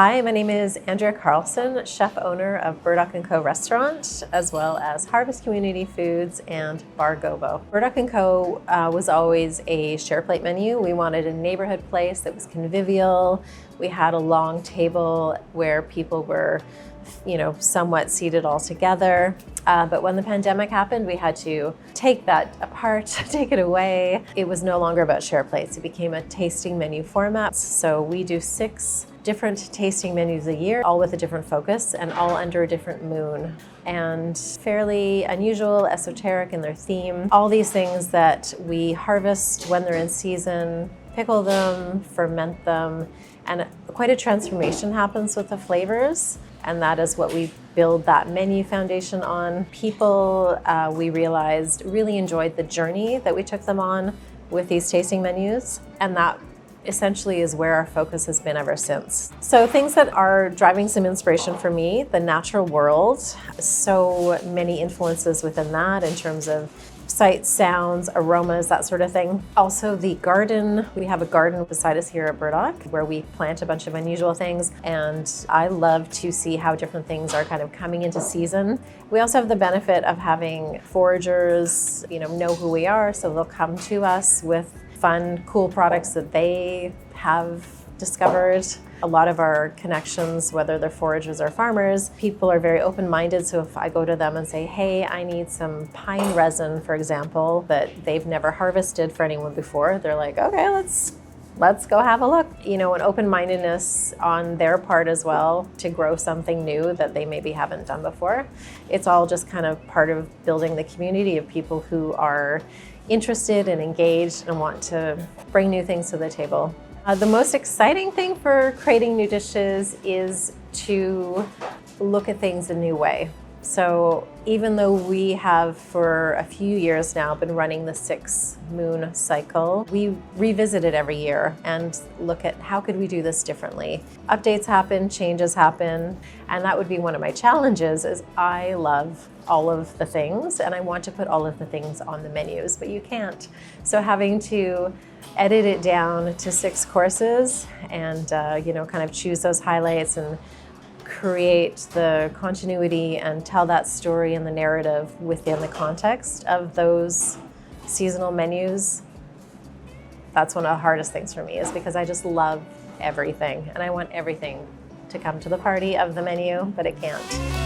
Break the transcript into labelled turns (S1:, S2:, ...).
S1: Hi, my name is Andrea Carlson, chef owner of Burdock Co restaurant, as well as Harvest Community Foods and Bar Gobo. Burdock Co was always a share plate menu. We wanted a neighborhood place that was convivial. We had a long table where people were, somewhat seated all together. But when the pandemic happened, we had to take that apart, take it away. It was no longer about share plates. It became a tasting menu format. So we do 6 different tasting menus a year, all with a different focus and all under a different moon. And fairly unusual, esoteric in their theme. All these things that we harvest when they're in season, pickle them, ferment them, and quite a transformation happens with the flavors. And that is what we build that menu foundation on. People, we realized, really enjoyed the journey that we took them on with these tasting menus. And that essentially is where our focus has been ever since. So things that are driving some inspiration for me, the natural world, so many influences within that in terms of sights, sounds, aromas, that sort of thing. Also the garden, we have a garden beside us here at Burdock where we plant a bunch of unusual things, and I love to see how different things are kind of coming into season. We also have the benefit of having foragers, know who we are, so they'll come to us with fun, cool products that they have discovered. A lot of our connections, whether they're foragers or farmers, people are very open-minded. So if I go to them and say, hey, I need some pine resin, for example, that they've never harvested for anyone before, they're like, okay, let's go have a look. An open-mindedness on their part as well to grow something new that they maybe haven't done before. It's all just kind of part of building the community of people who are interested and engaged and want to bring new things to the table. The most exciting thing for creating new dishes is to look at things a new way. So even though we have for a few years now been running the 6-moon cycle, we revisit it every year and look at how could we do this differently. Updates happen, changes happen, and that would be one of my challenges. Is I love all of the things and I want to put all of the things on the menus, but you can't. So having to edit it down to 6 courses and kind of choose those highlights and create the continuity and tell that story and the narrative within the context of those seasonal menus. That's one of the hardest things for me, is because I just love everything and I want everything to come to the party of the menu, but it can't.